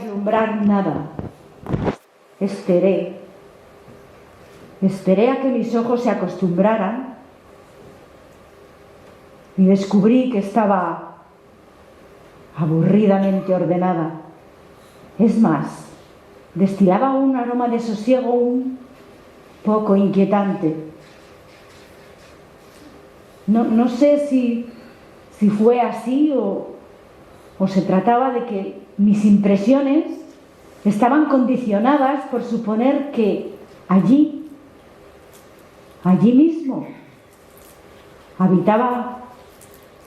vislumbrar nada. Esperé a que mis ojos se acostumbraran y descubrí que estaba aburridamente ordenada. Es más, destilaba un aroma de sosiego un poco inquietante. No sé si fue así o se trataba de que mis impresiones estaban condicionadas por suponer que allí mismo, habitaba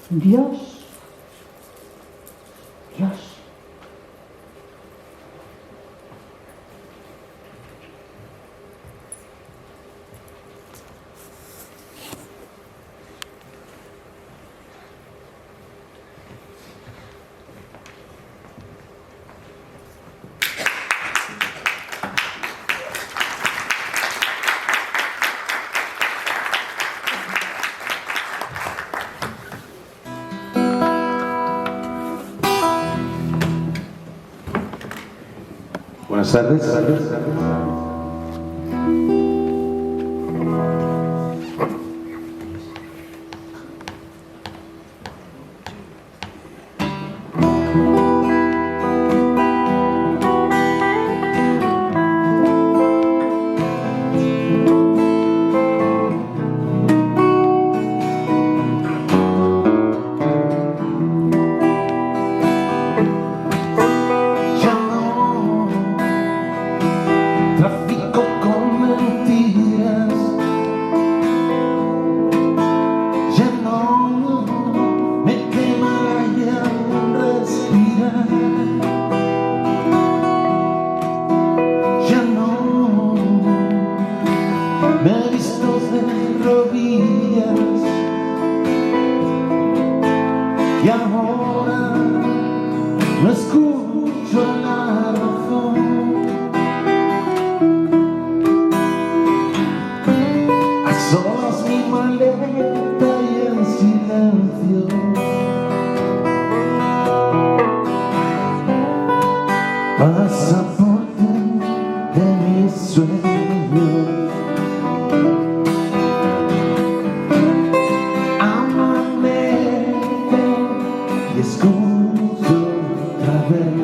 Dios. Buenas tardes. Y ahora no escucho la razón. A solas mi maleta y en silencio pasaporte de mis sueños. Escucho otra vez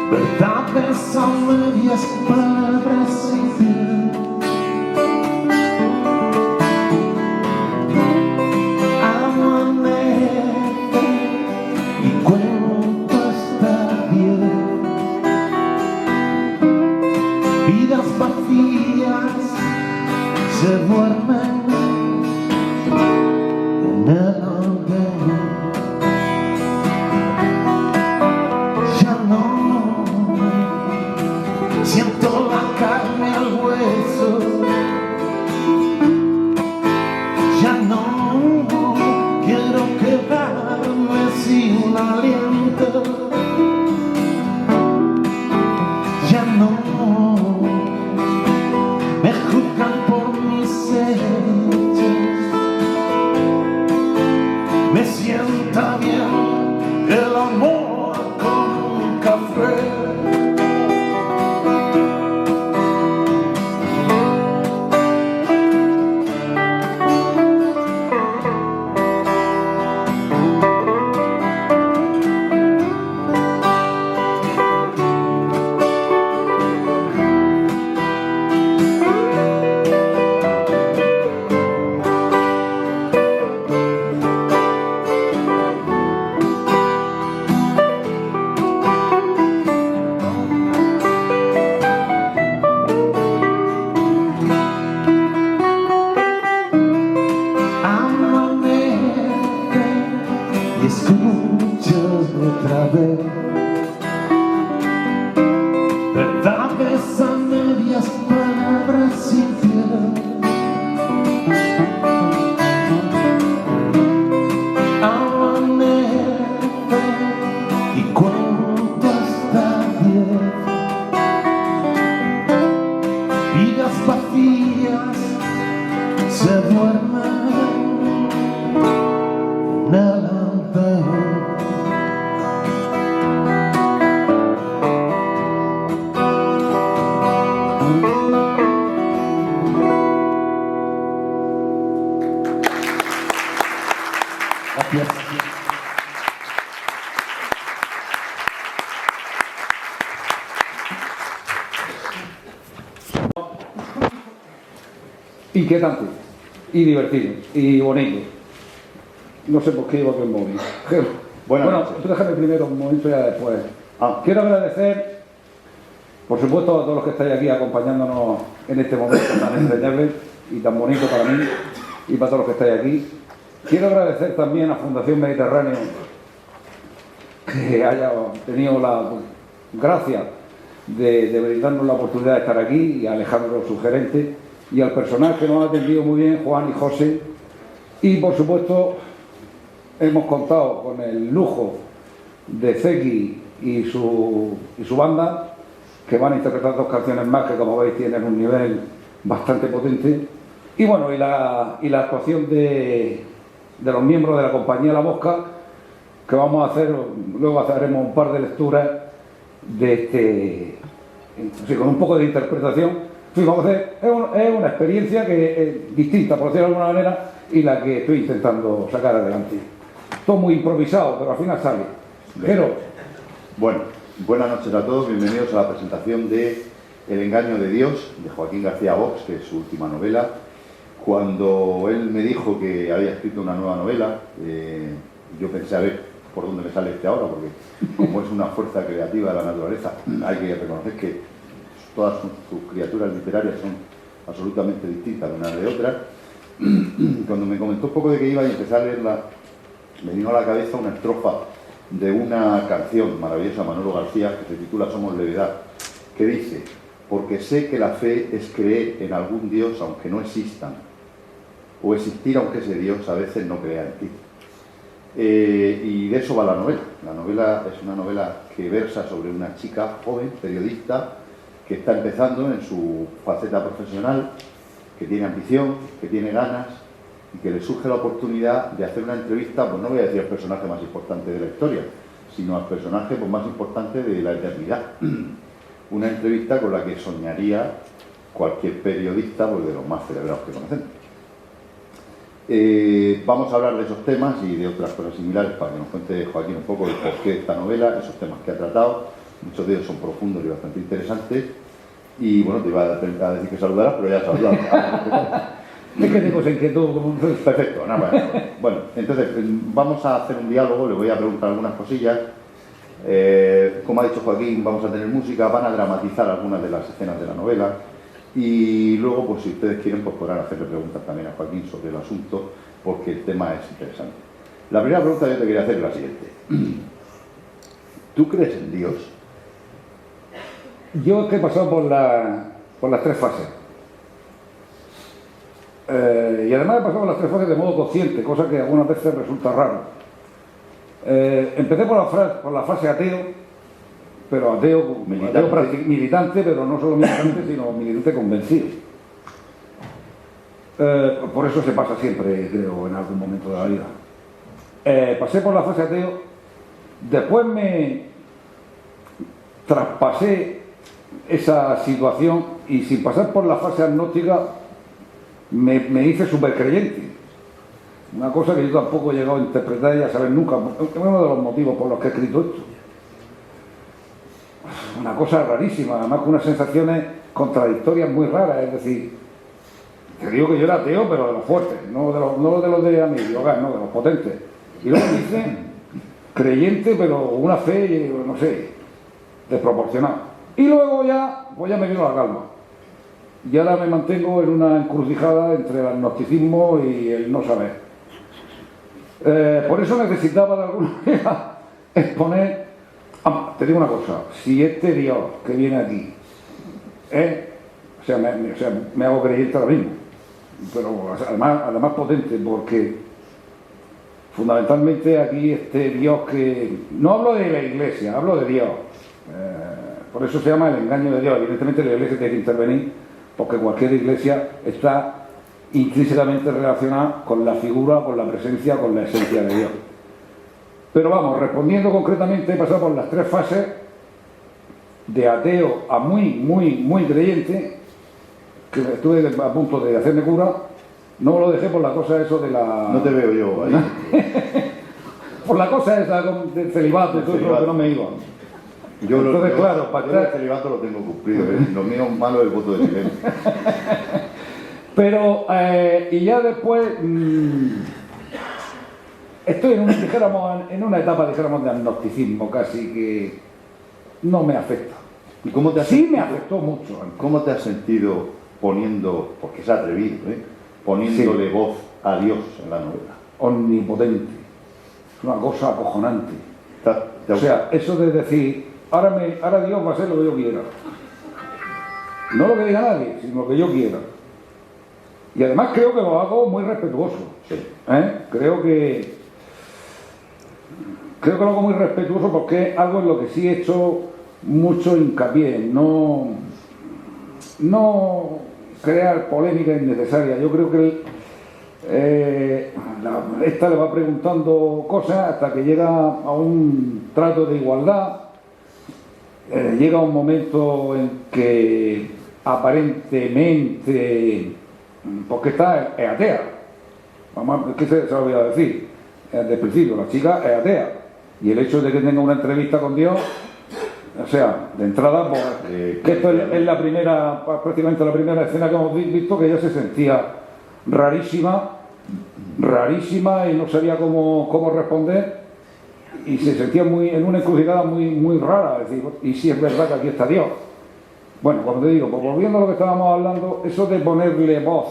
verdades a medias, palabras sin fin. Amanece y cuento hasta 10. Vidas vacías se duermen en el siento la carne al hueso, ya no quiero quedarme sin aliento, ya no me juzgan por mis hechos, me sienta bien el amor con un café. Escucho otra vez verdades a medias, palabras sin piedad. Amanece y cuento hasta 10. Vidas vacías se duermen en el andén. inquietante y divertido y bonito. No sé por qué iba con el móvil. Bueno, déjame primero un momento y ya después. Quiero agradecer, por supuesto, a todos los que estáis aquí acompañándonos en este momento tan entrañable y tan bonito para mí y para todos los que estáis aquí. Quiero agradecer también a Fundación Mediterráneo que haya tenido la gracia de brindarnos la oportunidad de estar aquí, y a Alejandro, su gerente, y al personal que nos ha atendido muy bien, Juan y José. Y por supuesto hemos contado con el lujo de Zeki y su banda, que van a interpretar 2 canciones más que, como veis, tienen un nivel bastante potente. Y bueno, y la actuación de los miembros de la compañía La Mosca, que vamos a hacer, luego haremos un par de lecturas de con un poco de interpretación. Vamos a hacer, es una experiencia que es distinta, por decirlo de alguna manera, y la que estoy intentando sacar adelante. Todo muy improvisado, pero al final sale. Pero bueno, buenas noches a todos, bienvenidos a la presentación de El engaño de Dios, de Joaquín García Box, que es su última novela. Cuando él me dijo que había escrito una nueva novela, yo pensé a ver por dónde me sale ahora, porque como es una fuerza creativa de la naturaleza, hay que reconocer que todas sus criaturas literarias son absolutamente distintas de unas de otras. Cuando me comentó un poco de que iba a empezar a leerla, me vino a la cabeza una estrofa de una canción maravillosa de Manolo García que se titula Somos levedad, que dice: porque sé que la fe es creer en algún Dios aunque no existan, o existir aunque ese Dios a veces no crea en ti. Y de eso va la novela. La novela es una novela que versa sobre una chica joven, periodista, que está empezando en su faceta profesional, que tiene ambición, que tiene ganas, y que le surge la oportunidad de hacer una entrevista, pues no voy a decir al personaje más importante de la historia, sino al personaje pues, más importante de la eternidad. Una entrevista con la que soñaría cualquier periodista, pues de los más celebrados que conocemos. Vamos a hablar de esos temas y de otras cosas similares para que nos cuente Joaquín un poco el porqué de esta novela, esos temas que ha tratado. Muchos de ellos son profundos y bastante interesantes. Y bueno, te iba a decir que saludaras, pero ya has saludado. es que tengo esa inquietud como un... Perfecto, nada. Bueno, entonces vamos a hacer un diálogo, le voy a preguntar algunas cosillas. Como ha dicho Joaquín, vamos a tener música, van a dramatizar algunas de las escenas de la novela. Y luego, pues si ustedes quieren, pues podrán hacerle preguntas también a Joaquín sobre el asunto, porque el tema es interesante. La primera pregunta que yo te quería hacer es la siguiente. ¿Tú crees en Dios? Yo he pasado por las 3 fases. Y además he pasado por las 3 fases de modo consciente, cosa que algunas veces resulta raro. Empecé por la fase ateo, pero ateo militante, pero no solo militante, sino militante convencido. Por eso se pasa siempre, creo, en algún momento de la vida. Pasé por la fase ateo, después me traspasé esa situación y sin pasar por la fase agnóstica me hice supercreyente. Una cosa que yo tampoco he llegado a interpretar y a saber nunca. Es uno de los motivos por los que he escrito esto. Una cosa rarísima, además con unas sensaciones contradictorias muy raras. Es decir, te digo que yo era ateo, pero de los fuertes, no de los de mi hogar, no, de los potentes. Y luego dice creyente, pero una fe, no sé, desproporcionada. Y luego pues ya me vino la calma. Y ahora me mantengo en una encrucijada entre el agnosticismo y el no saber. Por eso necesitaba de alguna manera exponer. Te digo una cosa, si este Dios que viene aquí, me hago creyente ahora mismo, pero además potente, porque fundamentalmente aquí este Dios que... No hablo de la Iglesia, hablo de Dios. Por eso se llama el engaño de Dios. Evidentemente la Iglesia tiene que intervenir, porque cualquier iglesia está intrínsecamente relacionada con la figura, con la presencia, con la esencia de Dios. Pero vamos, respondiendo concretamente, he pasado por las 3 fases, de ateo a muy creyente, que estuve a punto de hacerme cura. No lo dejé por la cosa eso de la... No te veo yo ahí. Por la cosa esa del celibato y todo eso que no me iba. Entonces, claro, yo el celibato lo tengo cumplido, lo mío malo es el voto de silencio. Pero, y ya después, estoy en una etapa, dijéramos, de agnosticismo casi, que no me afecta. ¿Y cómo te has Sí sentido? me afectó mucho. ¿Cómo te has sentido poniendo, porque es atrevido, poniéndole voz a Dios en la novela? Omnipotente. Es una cosa acojonante. ¿Te O sea, eso de decir, ahora Dios va a hacer lo que yo quiera. No lo que diga nadie, sino lo que yo quiera. Y además creo que lo hago muy respetuoso. Sí. Creo que lo hago muy respetuoso porque es algo en lo que sí he hecho mucho hincapié. No crear polémica innecesaria. Yo creo que esta le va preguntando cosas hasta que llega a un trato de igualdad. Llega un momento en que aparentemente, porque es atea, vamos, ¿qué se lo voy a decir? Desde el principio, la chica es atea, y el hecho de que tenga una entrevista con Dios, o sea, de entrada, pues, que esto es la primera, prácticamente la primera escena que hemos visto, que ella se sentía rarísima y no sabía cómo responder, y se sentía en una encrucijada muy rara, es decir, y sí es verdad que aquí está Dios. Bueno, como te digo, pues volviendo a lo que estábamos hablando, eso de ponerle voz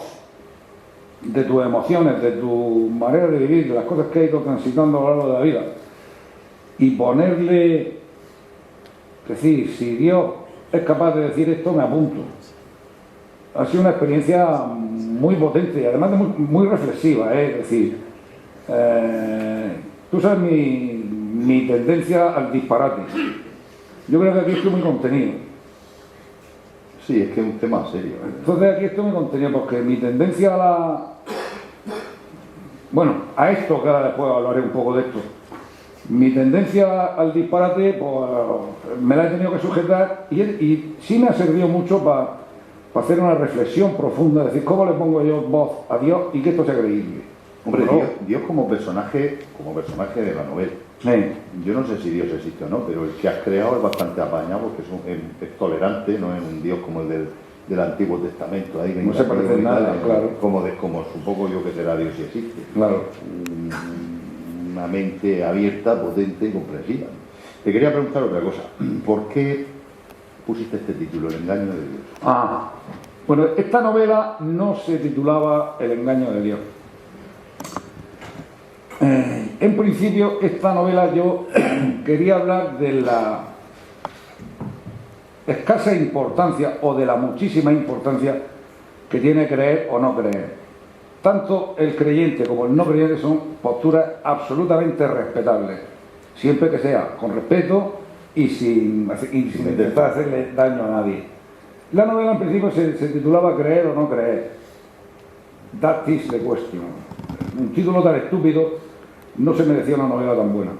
de tus emociones, de tu manera de vivir, de las cosas que has ido transitando a lo largo de la vida, y ponerle, es decir, si Dios es capaz de decir esto, me apunto. Ha sido una experiencia muy potente y además muy reflexiva, es decir, tú sabes mi tendencia al disparate. Yo creo que aquí estoy muy contenido. Sí, es que es un tema serio. Entonces aquí estoy muy contenido porque mi tendencia a esto, que ahora después hablaré un poco de esto, mi tendencia al disparate, pues me la he tenido que sujetar y sí me ha servido mucho para hacer una reflexión profunda, decir, ¿cómo le pongo yo voz a Dios y que esto sea creíble? Hombre, No. Dios como personaje de la novela. Yo no sé si Dios existe o no, pero el que has creado es bastante apañado porque es tolerante, no es un Dios como el del Antiguo Testamento. Ahí No se parece en nada, claro. Como supongo yo que será Dios si existe. Claro. Una mente abierta, potente y comprensiva. Te quería preguntar otra cosa. ¿Por qué pusiste este título, El engaño de Dios? Bueno, esta novela no se titulaba El engaño de Dios. En principio, esta novela yo quería hablar de la escasa importancia o de la muchísima importancia que tiene creer o no creer. Tanto el creyente como el no creyente son posturas absolutamente respetables, siempre que sea con respeto y sin intentar hacerle daño a nadie. La novela en principio se titulaba Creer o no creer. That is the question. Un título tan estúpido no se merecía una novela tan buena.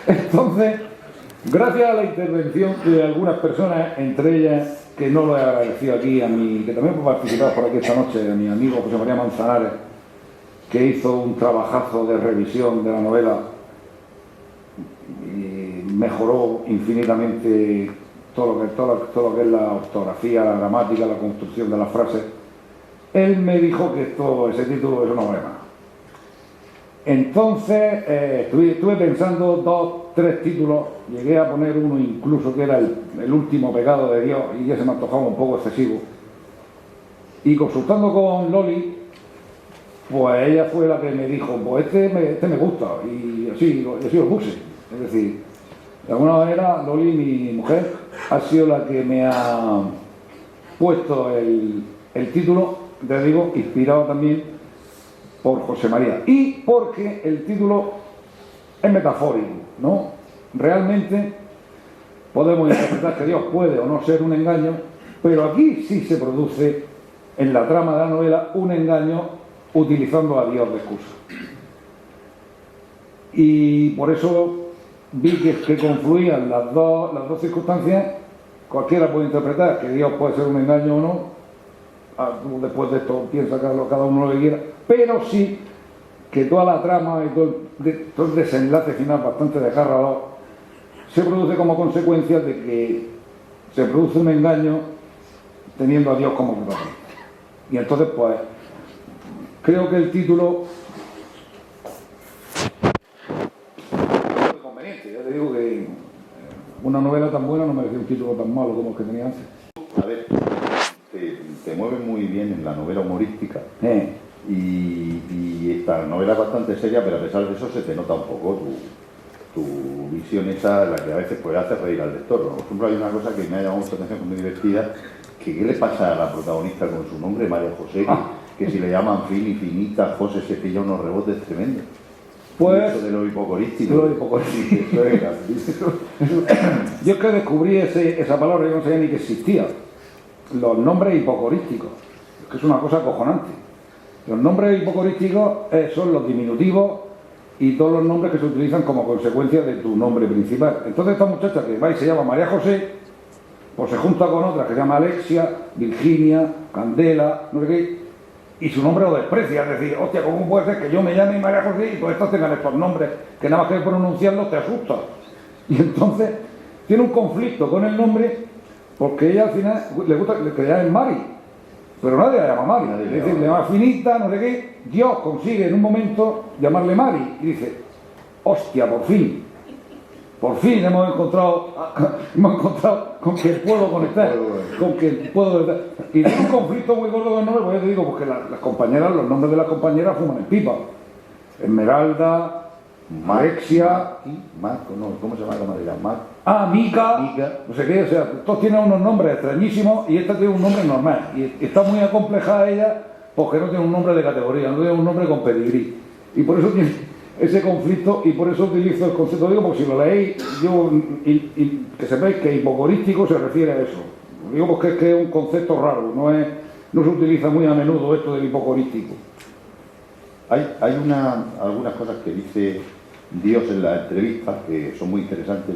Entonces, gracias a la intervención de algunas personas, entre ellas, que no lo he agradecido aquí, que también he participado por aquí esta noche, a mi amigo José María Manzanares, que hizo un trabajazo de revisión de la novela y mejoró infinitamente todo lo que es la ortografía, la gramática, la construcción de las frases. Él me dijo que ese título es una vale más. Entonces estuve pensando 2, 3 títulos, llegué a poner uno incluso que era el último pecado de Dios y ya se me antojaba un poco excesivo. Y consultando con Loli, pues ella fue la que me dijo, pues este me gusta, y así lo puse. Es decir, de alguna manera Loli, mi mujer, ha sido la que me ha puesto el título, te digo, inspirado también por José María, y porque el título es metafórico, ¿no? Realmente podemos interpretar que Dios puede o no ser un engaño, pero aquí sí se produce en la trama de la novela un engaño utilizando a Dios de excusa. Y por eso vi que confluían las dos circunstancias. Cualquiera puede interpretar que Dios puede ser un engaño o no. Después de esto piensa cada uno lo que quiera, pero sí que toda la trama y todo el desenlace final bastante desgarrador se produce como consecuencia de que se produce un engaño teniendo a Dios como protagonista. Y entonces, pues, creo que el título es conveniente. Ya te digo que una novela tan buena no merecía un título tan malo como el que tenía antes. A ver, te mueves muy bien en la novela humorística. Y esta novela es bastante seria, pero a pesar de eso se te nota un poco tu visión esa, la que a veces puede hacer reír al lector. Por ejemplo, hay una cosa que me ha llamado mucha atención, que es muy divertida, que ¿qué le pasa a la protagonista con su nombre, María José? Que si le llaman Fini, Finita, José, se pilla unos rebotes tremendos. Pues... Eso de lo hipocorístico. Lo hipocorístico. Eso era. Yo es que descubrí esa palabra, yo no sabía ni que existía. Los nombres hipocorísticos, que es una cosa acojonante. Los nombres hipocorísticos son los diminutivos y todos los nombres que se utilizan como consecuencia de tu nombre principal. Entonces esta muchacha que va y se llama María José, pues se junta con otra que se llama Alexia, Virginia, Candela, no sé qué, y su nombre lo desprecia. Es decir, hostia, ¿cómo puede ser que yo me llame María José y todas estas tengan estos nombres que nada más que pronunciarlos te asustan? Y entonces tiene un conflicto con el nombre porque ella al final le gusta que le llamen Mari. Pero nadie la llama Mari, es decir, le llama Finita, no sé qué. Dios consigue en un momento llamarle Mari y dice, hostia, por fin hemos encontrado con que puedo conectar, con que puedo... Y tiene un conflicto muy gordo con el nombre, porque yo te digo, porque las compañeras, los nombres de las compañeras fuman en pipa. Esmeralda, Alexia... ¿Cómo se llama la madera? Mica, no sé qué, o sea, todos tienen unos nombres extrañísimos y esta tiene un nombre normal. Y está muy acomplejada ella porque no tiene un nombre de categoría, no tiene un nombre con pedigrí. Y por eso tiene ese conflicto y por eso utilizo el concepto, digo, porque si lo leéis, que sepáis que hipocorístico se refiere a eso. Digo porque es que es un concepto raro, no se utiliza muy a menudo esto del hipocorístico. Hay algunas cosas que dice Dios en la entrevista que son muy interesantes.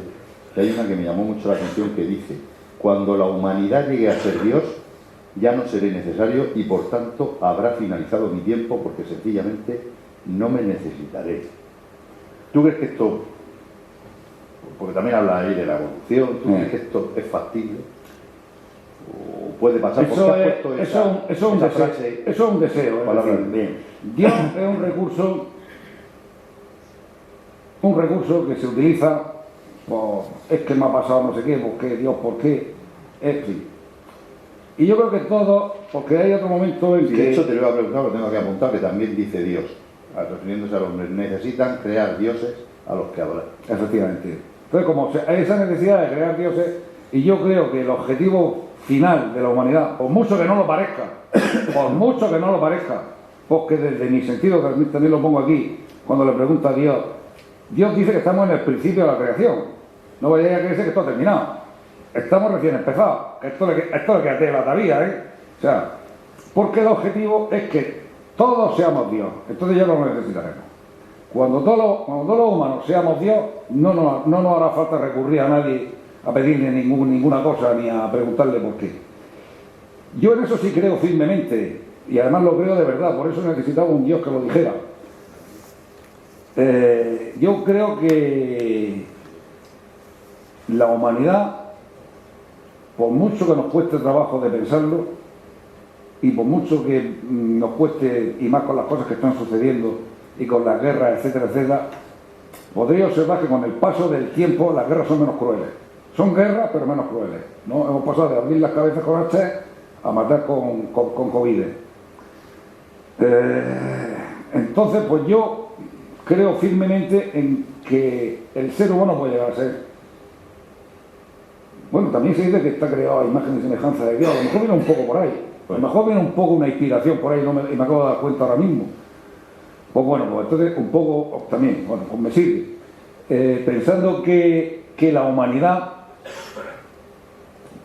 Y hay una que me llamó mucho la atención que dice: cuando la humanidad llegue a ser Dios, ya no seré necesario y por tanto habrá finalizado mi tiempo porque sencillamente no me necesitaré. ¿Tú crees que esto, porque también habla ahí de la evolución, ¿tú crees que esto es factible? ¿O puede pasar? Eso es un deseo. Dios es un recurso que se utiliza, pues, es que me ha pasado no sé qué, porque Dios, ¿por qué? En fin. Y yo creo que todo, porque hay otro momento en que... De hecho, te lo iba a preguntar, lo tengo que apuntar, que también dice Dios, refiriéndose a los hombres, necesitan crear dioses a los que adorar. Efectivamente. Entonces, como hay esa necesidad de crear dioses, y yo creo que el objetivo final de la humanidad, por mucho que no lo parezca, porque desde mi sentido, también lo pongo aquí, cuando le pregunto a Dios, Dios dice que estamos en el principio de la creación. No vayáis a creerse que esto ha terminado. Estamos recién empezados. Esto le queda tela todavía, ¿eh? O sea, porque el objetivo es que todos seamos Dios. Entonces ya no lo necesitaremos. Cuando todos los humanos seamos Dios, no nos hará falta recurrir a nadie a pedirle ninguna cosa ni a preguntarle por qué. Yo en eso sí creo firmemente, y además lo creo de verdad, por eso necesitaba un Dios que lo dijera. Yo creo que la humanidad, por mucho que nos cueste trabajo de pensarlo, y por mucho que nos cueste, y más con las cosas que están sucediendo, y con las guerras, etcétera, etcétera, podría observar que con el paso del tiempo las guerras son menos crueles. Son guerras, pero menos crueles, ¿no? Hemos pasado de abrir las cabezas con hachas a matar con COVID. Entonces, pues yo creo firmemente en que el ser humano puede llegar a ser. Bueno, también se dice que está creado a imagen y semejanza de Dios. A lo mejor viene un poco por ahí. A lo mejor viene un poco una inspiración por ahí y me acabo de dar cuenta ahora mismo. Pues bueno, pues entonces un poco también, bueno, pues me sirve. Pensando que la humanidad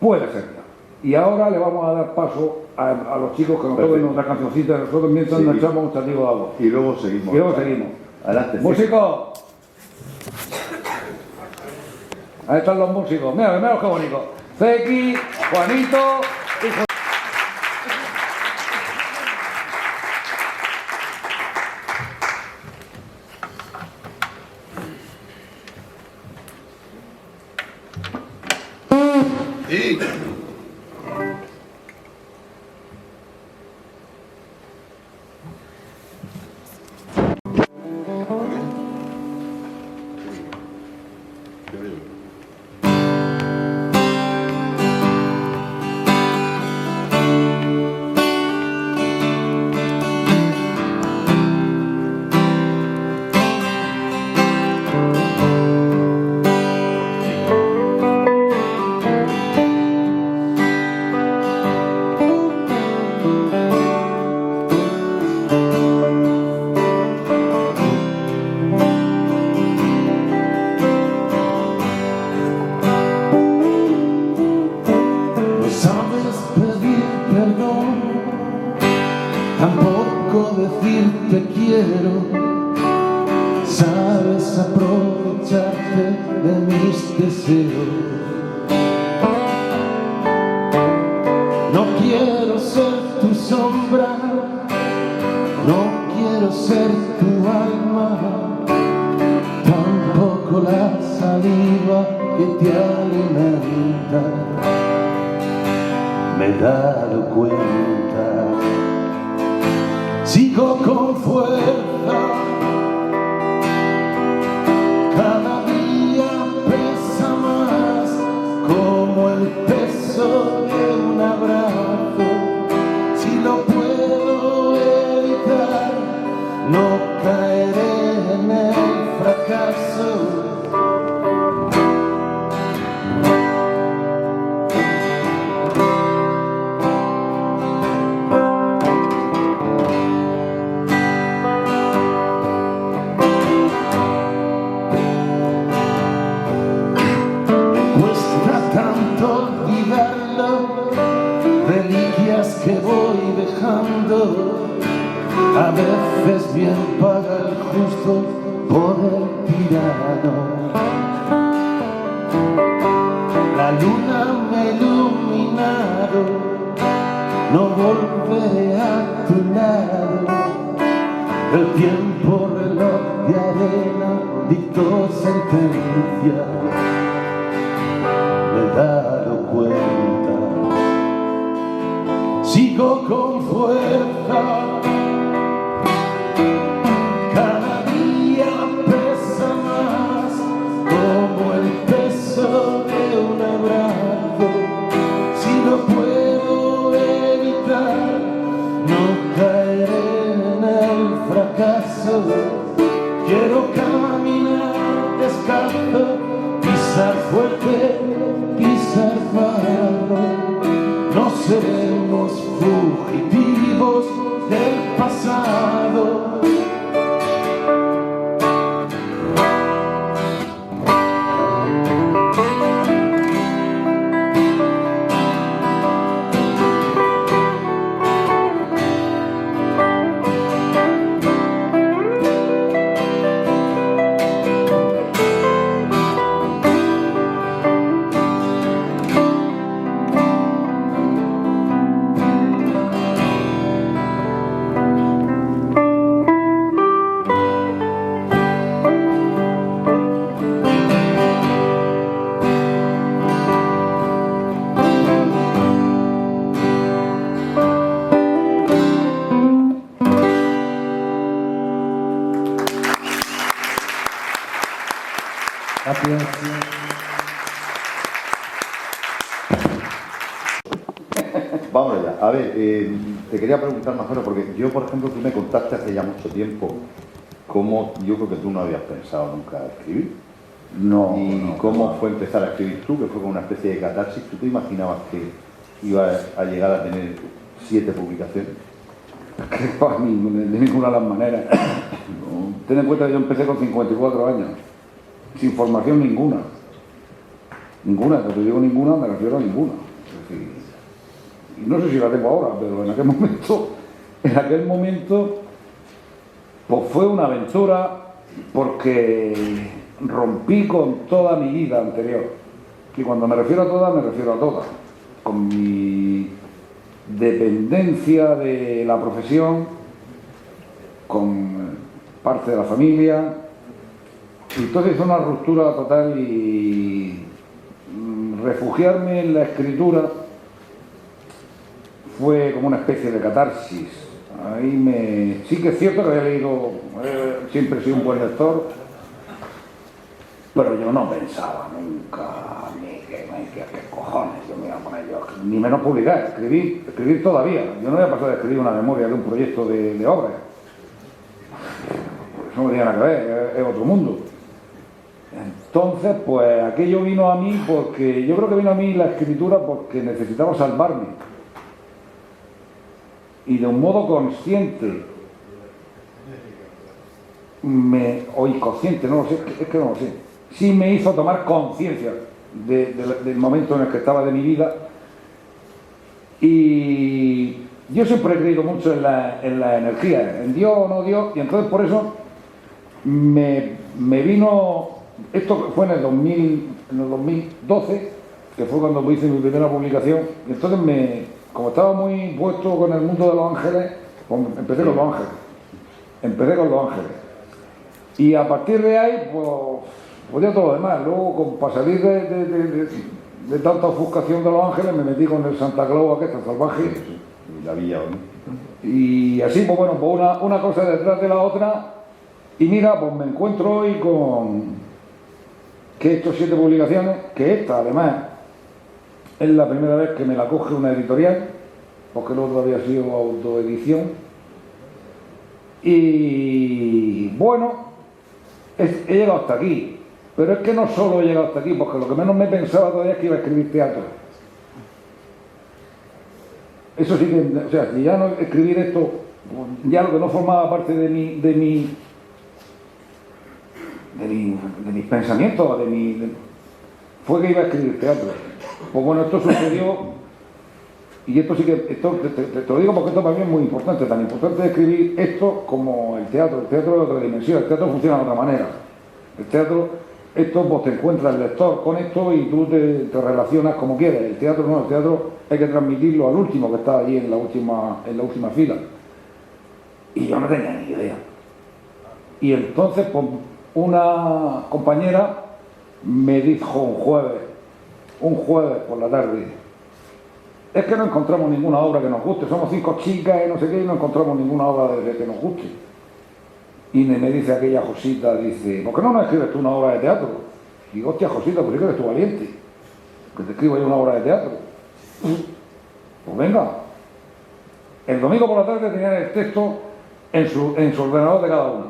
puede ser Dios. Y ahora le vamos a dar paso a los chicos que nos toquen nuestra cancioncita. Nosotros mientras nos echamos un chatico de agua. Y luego seguimos. Adelante. ¡Músicos! Ahí están los músicos. Mira qué bonito. Zeki, Juanito y José. puedes aprovecharte de mis deseos. No quiero ser tu sombra, no quiero ser tu alma, tampoco la saliva que te alimenta. Me he dado cuenta, sigo con fuerza, cada día pesa más, como el peso de un abrazo. Si lo puedo evitar, no caeré en el fracaso. Reliquias que voy dejando, a veces bien paga el justo por el tirano. La luna me ha iluminado, no volveré a tu lado. El tiempo reloj de arena dictó sentencia. Me he dado cuenta, sigo con fuerza, cada día pesa más, como el peso de un abrazo. Si lo puedo evitar, no caeré en el fracaso. Quiero caminar descalzo, pisar fuerte, pisar barro. No seremos fugitivos del pasado. Gracias. Vamos allá. A ver, te quería preguntar más o menos, porque yo, por ejemplo, tú me contaste hace ya mucho tiempo cómo yo creo que tú no habías pensado nunca escribir. No. Y cómo fue empezar a escribir tú, que fue como una especie de catarsis. ¿Tú te imaginabas que ibas a llegar a tener 7 publicaciones? Que para mí, de ninguna de las maneras. No. Ten en cuenta que yo empecé con 54 años, sin formación ninguna. Ninguna, cuando te digo ninguna, me refiero a ninguna. Es decir, y no sé si la tengo ahora, pero en aquel momento, pues fue una aventura, porque rompí con toda mi vida anterior. Y cuando me refiero a toda, me refiero a toda. Con mi dependencia de la profesión, con parte de la familia. Y entonces hizo una ruptura total y refugiarme en la escritura fue como una especie de catarsis. Sí que es cierto que había leído, siempre he sido un buen lector, pero yo no pensaba nunca ni qué cojones yo me iba a poner yo, ni menos publicar, escribir todavía. Yo no voy a pasar a escribir una memoria de un proyecto de obra. Eso no tiene nada que ver, es otro mundo. Entonces, pues aquello vino a mí porque, yo creo que vino a mí la escritura porque necesitaba salvarme. Y de un modo consciente, o inconsciente, no lo sé, es que no lo sé, sí me hizo tomar conciencia del momento en el que estaba de mi vida. Y yo siempre he creído mucho en la energía, en Dios o no Dios, y entonces por eso me vino, esto fue en el 2012, que fue cuando hice mi primera publicación, y entonces como estaba muy puesto con el mundo de los ángeles, pues empecé con los ángeles. Y a partir de ahí, pues ya todo lo demás. Luego, para salir de tanta ofuscación de los ángeles, me metí con el Santa Claus, que está salvaje. Y la Villa, ¿no? Y así, pues bueno, pues una cosa detrás de la otra. Y mira, pues me encuentro hoy con que he hecho 7 publicaciones, que esta además es la primera vez que me la coge una editorial, porque el otro había sido autoedición. Y bueno, he llegado hasta aquí. Pero es que no solo he llegado hasta aquí, porque lo que menos me pensaba todavía es que iba a escribir teatro. Eso sí que, o sea, si ya no escribir esto, ya lo que no formaba parte de mis pensamientos, fue que iba a escribir teatro. Pues bueno, esto sucedió, y esto sí que, te lo digo porque esto para mí es muy importante, tan importante escribir esto como el teatro. El teatro es de otra dimensión, el teatro funciona de otra manera. El teatro, esto pues te encuentras el lector con esto y tú te relacionas como quieres. El teatro no, el teatro hay que transmitirlo al último que está allí en la última fila. Y yo no tenía ni idea. Y entonces, pues, una compañera me dijo un jueves por la tarde: es que no encontramos ninguna obra que nos guste, somos 5 chicas y no sé qué, y no encontramos ninguna obra que nos guste. Y me dice aquella Josita, dice: ¿por qué no nos escribes tú una obra de teatro? Y digo: hostia, Josita, pues sí que eres tú valiente, que te escribo yo una obra de teatro. Pues venga. El domingo por la tarde tenían el texto en su ordenador de cada una.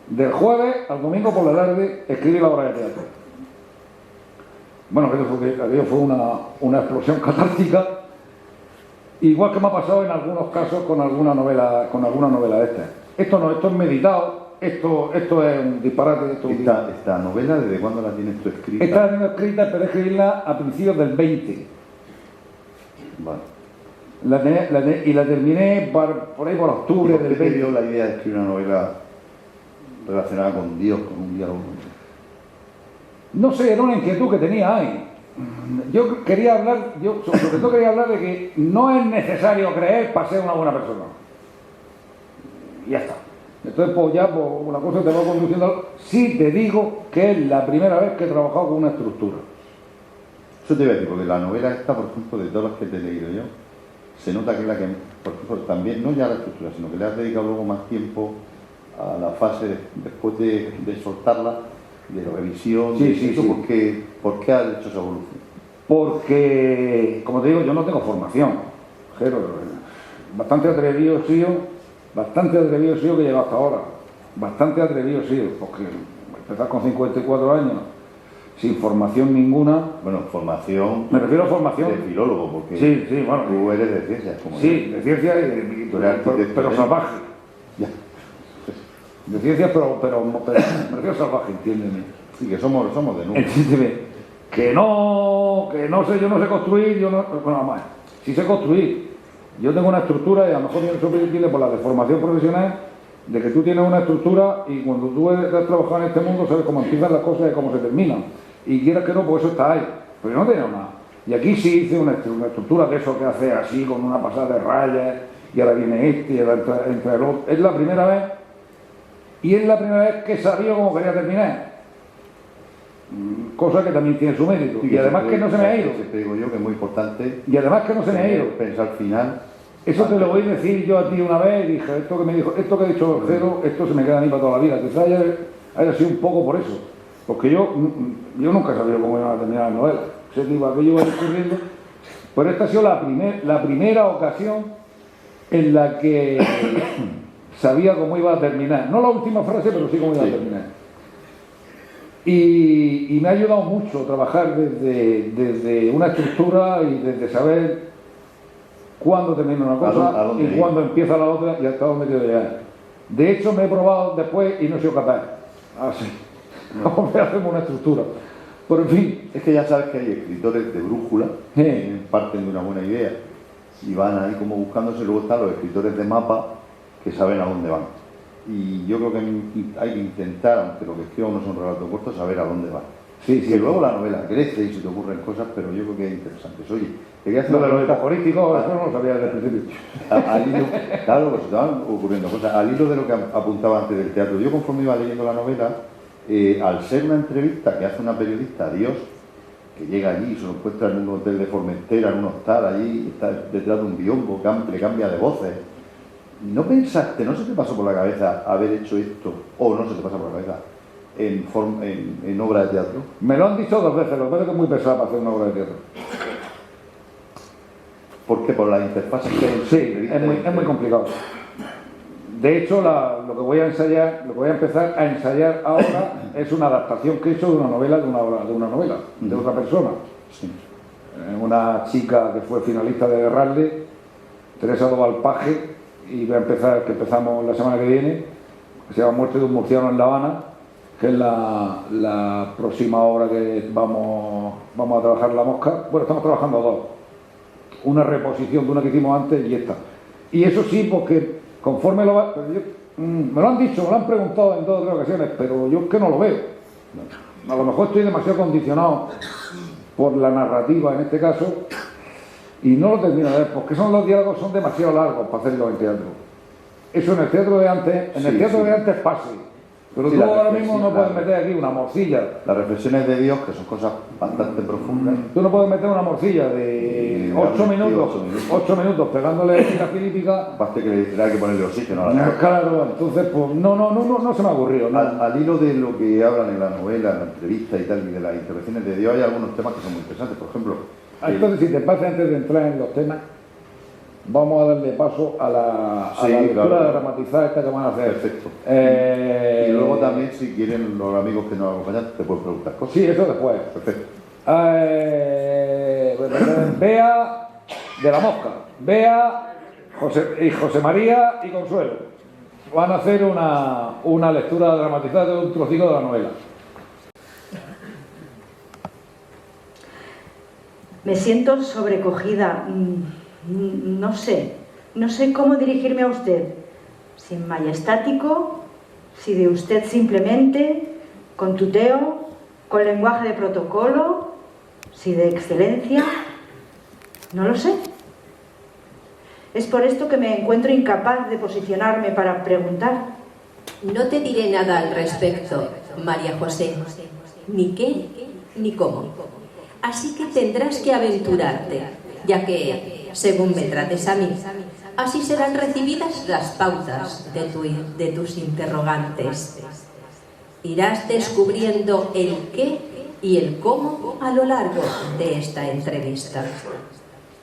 Del jueves al domingo por la tarde escribí la obra de teatro. Bueno, aquello fue una explosión catártica, igual que me ha pasado en algunos casos con alguna novela de estas. Esto es meditado, esto es un disparate. ¿Esta novela desde cuándo la tienes tú escrita? Esta la tengo escrita, empecé a escribirla a principios del 20. Vale. Y la terminé por ahí por octubre del 20. ¿Qué te dio la idea de escribir una novela relacionada con Dios, con un diálogo? No sé, era una inquietud que tenía ahí. Yo quería hablar, sobre todo quería hablar de que no es necesario creer para ser una buena persona. Y ya está. Entonces, pues ya, pues, una cosa te va conduciendo. Sí te digo que es la primera vez que he trabajado con una estructura. Eso te iba a decir, porque la novela esta, por ejemplo, de todas las que te he leído yo, se nota que es la que, por ejemplo, también, no ya a la estructura, sino que le has dedicado luego más tiempo a la fase después de soltarla, de la revisión. Sí. ¿Por qué has hecho esa evolución? Porque, como te digo, yo no tengo formación. Pero bastante atrevido he sido que he llegado hasta ahora. Bastante atrevido he sido, porque empezar con 54 años, sin formación ninguna. Bueno, formación. Me refiero a formación. De filólogo, porque sí, bueno. Tú eres de ciencias, como sí, yo. De ciencias, pero salvaje. Ya. De ciencias, pero me refiero a salvaje, entiéndeme. Sí, que somos de nuevo. Entiéndeme. Que no sé, yo no sé construir, bueno, más, sí sé construir. Yo tengo una estructura, y a lo mejor eso tiene por la de formación profesional, de que tú tienes una estructura y cuando tú has trabajado en este mundo sabes cómo empiezan las cosas y cómo se terminan. Y quieras que no, pues eso está ahí. Pero yo no tenía nada. Y aquí sí hice una estructura de eso que hace así, con una pasada de rayas, y ahora viene este, y ahora entra el otro. Es la primera vez, y es la primera vez que sabía cómo quería terminar. Cosa que también tiene su mérito. Y además que no se me ha ido. Te digo yo que es muy importante. Y además que no se me ha ido. Pensar final. Eso te lo voy a decir yo a ti una vez, y dije, esto que ha dicho Cero, esto se me queda a mí para toda la vida. Quizás haya sido un poco por eso. Porque yo nunca he sabido cómo iban a terminar las novelas. Sé que aquello iba discurriendo. Pero esta ha sido la primera ocasión en la que sabía cómo iba a terminar. No la última frase, pero sí cómo iba a terminar. Y me ha ayudado mucho trabajar desde una estructura y desde saber cuándo termina una cosa y cuándo empieza la otra y hasta dónde quiero llegar. De hecho, me he probado después y no he sido capaz. Así. Vamos a hacer una estructura. Pero en fin. Es que ya sabes que hay escritores de brújula que parten de una buena idea y van ahí como buscándose. Luego están los escritores de mapa que saben a dónde van. y yo creo que hay que intentar, aunque lo que escriba no son relatos cortos, saber a dónde va. Sí, Que luego la novela crece y se te ocurren cosas, pero yo creo que es interesante. Oye, quería hacer Lo de los pregunta hipocorísticos, eso no lo sabía desde el principio. al hilo, claro, pues estaban ocurriendo cosas. Al hilo de lo que apuntaba antes del teatro, yo conforme iba leyendo la novela, al ser una entrevista que hace una periodista a Dios, que llega allí y se lo encuentra en un hotel de Formentera, en un hostal allí, está detrás de un biombo, le cambia de voces. ¿No pensaste, no se te pasó por la cabeza haber hecho esto, o no se te pasa por la cabeza, en obra de teatro? Me lo han dicho 2 veces, lo que pasa es que es muy pesado para hacer una obra de teatro. ¿Por qué? Por las interfaces que hay. Sí, es muy complicado. De hecho, lo que voy a ensayar, lo que voy a empezar a ensayar ahora es una adaptación que he hecho de una novela, de otra persona. Sí. Una chica que fue finalista de Guerralde, Teresa Doval Paje, y voy a empezar, que empezamos la semana que viene, que se llama Muerte de un murciano en La Habana, que es la próxima obra que vamos a trabajar en La Mosca. Bueno, estamos trabajando 2. Una reposición de una que hicimos antes y esta. Y eso sí, porque conforme me lo han dicho, me lo han preguntado en 2 o 3 ocasiones, pero yo es que no lo veo. A lo mejor estoy demasiado condicionado por la narrativa en este caso y no lo termino de ver, porque los diálogos son demasiado largos para hacerlo en teatro. Eso en el teatro de antes, de antes pase. Pero sí, tú ahora mismo no puedes meter aquí una morcilla. Las reflexiones de Dios, que son cosas bastante profundas. Tú no puedes meter una morcilla de 8 minutos pegándole la filípica. Basta que le hay que ponerle oxígeno a la Claro, entonces pues no se me ha ocurrido. ¿No? Al hilo de lo que hablan en la novela, en la entrevista y tal, y de las intervenciones de Dios, hay algunos temas que son muy interesantes. Por ejemplo... Entonces, si te parece, antes de entrar en los temas, vamos a darle paso a la lectura dramatizada esta que van a hacer. Perfecto. Y luego también, si quieren los amigos que nos acompañan, te pueden preguntar cosas. Sí, eso después. Perfecto. Bea de La Mosca, Bea, José María y Consuelo van a hacer una lectura dramatizada de un trocico de la novela. Me siento sobrecogida. No sé cómo dirigirme a usted. Si majestático, si de usted simplemente, con tuteo, con lenguaje de protocolo, si de excelencia. No lo sé. Es por esto que me encuentro incapaz de posicionarme para preguntar. No te diré nada al respecto, María José, ni qué ni cómo. Así que tendrás que aventurarte, ya que, según me trates a mí, así serán recibidas las pautas de tus interrogantes. Irás descubriendo el qué y el cómo a lo largo de esta entrevista.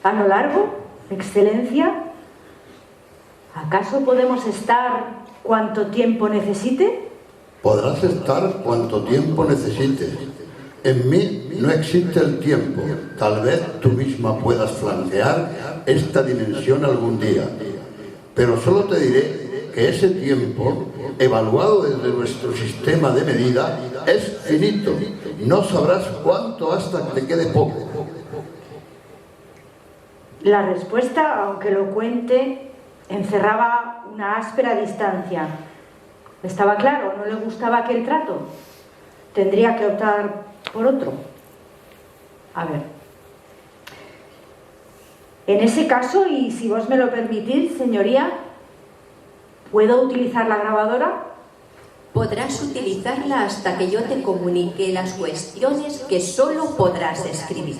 ¿A lo largo? ¿Excelencia? ¿Acaso podemos estar cuanto tiempo necesite? Podrás estar cuanto tiempo necesites. En mí no existe el tiempo. Tal vez tú misma puedas flanquear esta dimensión algún día. Pero solo te diré que ese tiempo, evaluado desde nuestro sistema de medida, es finito. No sabrás cuánto hasta que te quede poco. La respuesta, aunque lo cuente, encerraba una áspera distancia. Estaba claro, no le gustaba aquel trato. Tendría que optar por otro. A ver. En ese caso, y si vos me lo permitís, señoría, ¿puedo utilizar la grabadora? Podrás utilizarla hasta que yo te comunique las cuestiones que solo podrás escribir.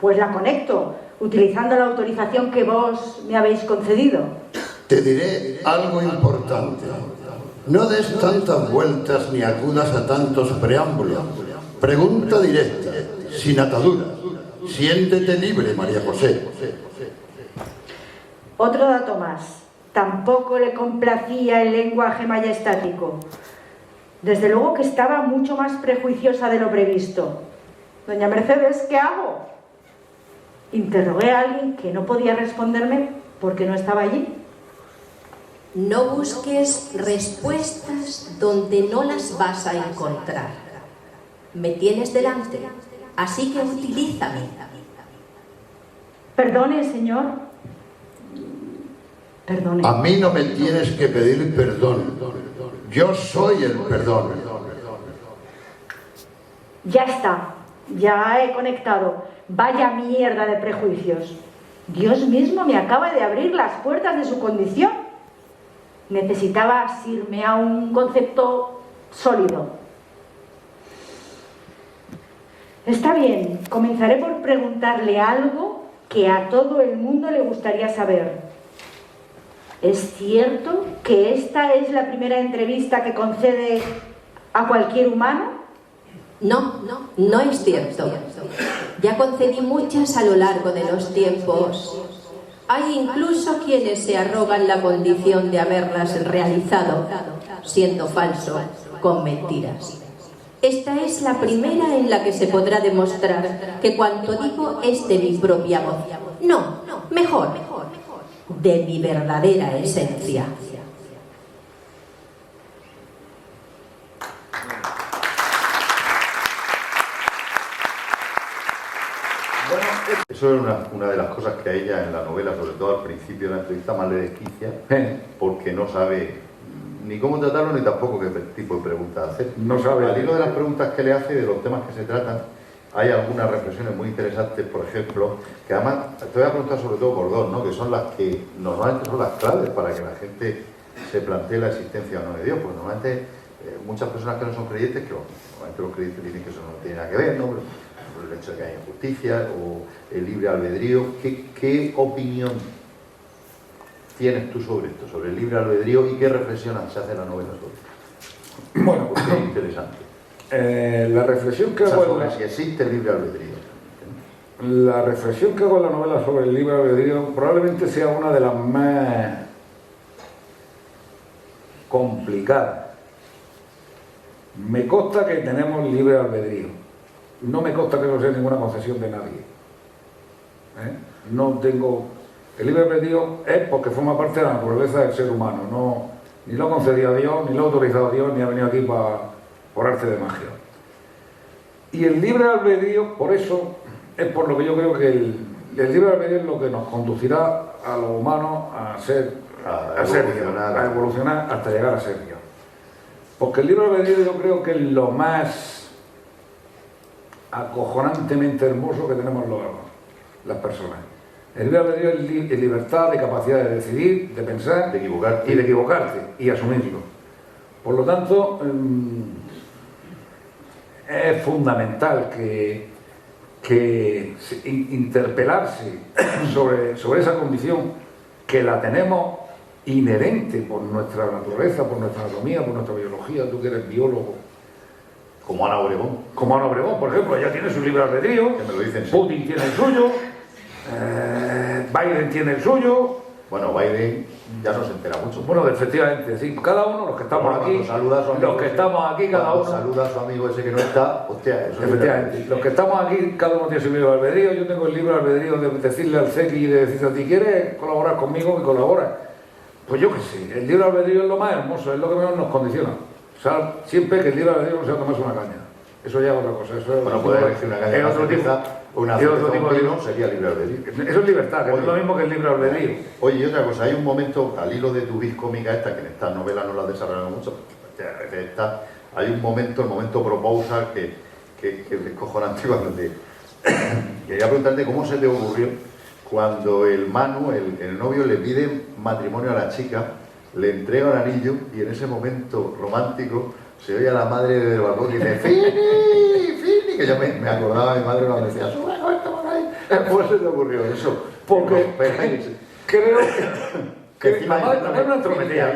Pues la conecto, utilizando la autorización que vos me habéis concedido. Te diré algo importante. No des tantas vueltas ni acudas a tantos preámbulos. Pregunta directa, sin ataduras. Siéntete libre, María José. Otro dato más. Tampoco le complacía el lenguaje majestático. Desde luego que estaba mucho más prejuiciosa de lo previsto. Doña Mercedes, ¿qué hago? Interrogué a alguien que no podía responderme porque no estaba allí. No busques respuestas donde no las vas a encontrar. Me tienes delante, así que utilízame. Perdone, señor. Perdone. A mí no me tienes que pedir perdón. Yo soy el perdón. Ya está, ya he conectado. Vaya mierda de prejuicios. Dios mismo me acaba de abrir las puertas de su condición. Necesitaba asirme a un concepto sólido. Está bien, comenzaré por preguntarle algo que a todo el mundo le gustaría saber. ¿Es cierto que esta es la primera entrevista que concede a cualquier humano? No es cierto. Ya concedí muchas a lo largo de los tiempos. Hay incluso quienes se arrogan la condición de haberlas realizado, siendo falso, con mentiras. Esta es la primera en la que se podrá demostrar que cuanto digo es de mi propia voz. No, mejor, de mi verdadera esencia. Eso es una de las cosas que a ella en la novela, sobre todo al principio de la entrevista, más le desquicia, porque no sabe ni cómo tratarlo ni tampoco qué tipo de preguntas hacer. No sabe. Al hilo de las preguntas que le hace y de los temas que se tratan, hay algunas reflexiones muy interesantes, por ejemplo, que además te voy a preguntar sobre todo por dos, ¿no? Que son las que normalmente son las claves para que la gente se plantee la existencia o no de Dios, porque normalmente muchas personas que no son creyentes, que normalmente los creyentes dicen que eso no tiene nada que ver, ¿no? Por el hecho de que hay injusticia o el libre albedrío. ¿Qué opinión tienes tú sobre esto, sobre el libre albedrío, y qué reflexión se hace en la novela sobre esto? Bueno, pues es interesante. La reflexión que hago sobre si existe el libre albedrío. La reflexión que hago en la novela sobre el libre albedrío probablemente sea una de las más complicadas. Me consta que tenemos libre albedrío. No me consta que no sea ninguna concesión de nadie. No tengo... El libre albedrío es porque forma parte de la naturaleza del ser humano. Ni lo ha concedido a Dios, ni lo ha autorizado a Dios, ni ha venido aquí por arte de magia. Y el libre albedrío, por eso, es por lo que yo creo que el libre albedrío es lo que nos conducirá a los humanos a ser Dios, a evolucionar hasta llegar a ser Dios. Porque el libre albedrío yo creo que es lo más acojonantemente hermoso que tenemos las personas. El libre albedrío es libertad de capacidad de decidir, de pensar, de equivocarte. Y de equivocarte y asumirlo. Por lo tanto, es fundamental que interpelarse sobre esa condición que la tenemos inherente por nuestra naturaleza, por nuestra anatomía, por nuestra biología. Tú que eres biólogo. Como Ana Obregón. Como Ana Obregón, por ejemplo, ella tiene su libre albedrío. Que me lo dicen. Putin tiene el suyo. Biden tiene el suyo. Bueno, Biden ya no se entera mucho. Bueno, efectivamente, sí, cada uno, los que estamos aquí, los que estamos aquí, cada uno saluda a su amigo ese que no está, hostia, eso efectivamente, es los que estamos aquí, cada uno tiene su libre albedrío. Yo tengo el libre albedrío de decirle al CECI y de decirle a ti, ¿quieres colaborar conmigo? Y colabora. Pues yo que sé, el libre albedrío es lo más hermoso, es lo que menos nos condiciona. O sea, siempre que el libre albedrío no sea tomarse una caña. Eso ya es otra cosa. Eso bueno, puede elegir una caña, otro tipo, una otro tipo de vino, sería libre albedrío. Eso es libertad, que no es lo mismo que el libre albedrío. Oye, y otra cosa, hay un momento, al hilo de tu vis cómica esta, que en esta novela no la has desarrollado mucho, hay un momento, el momento proposal, que es descojonante cuando te... Quería preguntarte cómo se te ocurrió cuando el Manu, el novio, le pide matrimonio a la chica, le entrega el anillo y en ese momento romántico se oye a la madre del balcón y dice ¡Fini! Que yo me acordaba de mi madre cuando decía ¡sube con esto por ahí! ¿Cómo se te ocurrió eso? Porque creo que la madre es una entrometida.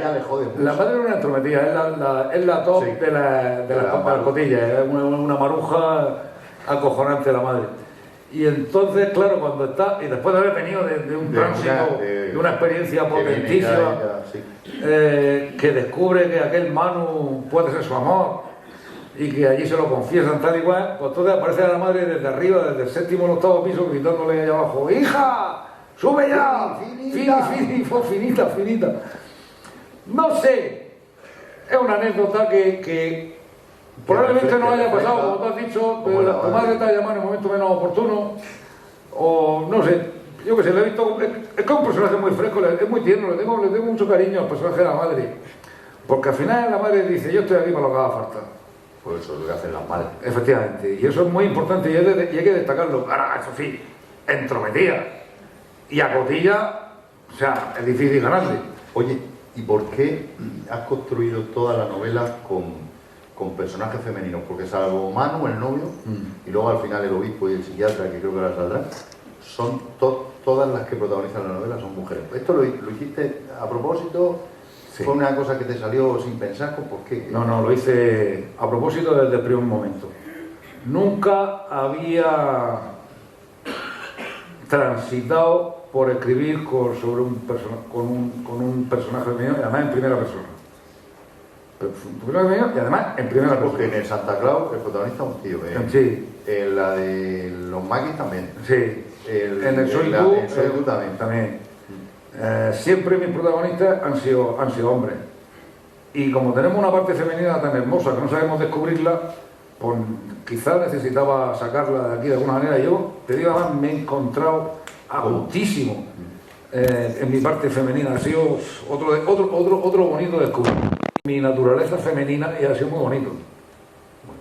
La madre es una entrometida, es la top de las cotillas, es una maruja acojonante la madre. Y entonces, claro, cuando está, y después de haber venido de un tránsito, de una experiencia potentísima, que descubre que aquel Manu puede ser su amor y que allí se lo confiesan tal y cual, pues entonces aparece a la madre desde arriba, desde el séptimo o el octavo piso, gritándole allá abajo: ¡hija! ¡Sube ya! ¡Finita! No sé, es una anécdota que probablemente no haya pasado, como tú has dicho, tu madre te ha llamado en el momento menos oportuno, o no sé, yo que sé, le he visto, es que es un personaje muy fresco, es muy tierno, le tengo mucho cariño al personaje de la madre, porque al final la madre dice, yo estoy aquí para lo que haga falta. Pues eso es lo que hacen las madres. Efectivamente, y eso es muy importante y hay que destacarlo. Ahora, eso sí, entrometida y a cotilla, o sea, es difícil ganarle. Oye, ¿y por qué has construido toda la novela con personajes femeninos? Porque salvo Manu, el novio, y luego al final el obispo y el psiquiatra, que creo que ahora saldrá, son todas las que protagonizan la novela son mujeres. ¿Esto lo hiciste a propósito? Sí. ¿Fue una cosa que te salió sin pensar? ¿Por qué? No, lo hice a propósito desde el primer momento. Nunca había transitado por escribir sobre un personaje femenino, y además en primera persona. Y además en primera persona. Porque en el Santa Claus el protagonista es un tío. Sí. En la de los Maquis también. Sí. En el Soy Tú también. Siempre mis protagonistas han sido hombres. Y como tenemos una parte femenina tan hermosa que no sabemos descubrirla, pues quizás necesitaba sacarla de aquí de alguna manera. Yo, te digo, además me he encontrado a gustísimo en mi parte femenina. Ha sido otro bonito descubrimiento. Mi naturaleza femenina y ha sido muy bonito.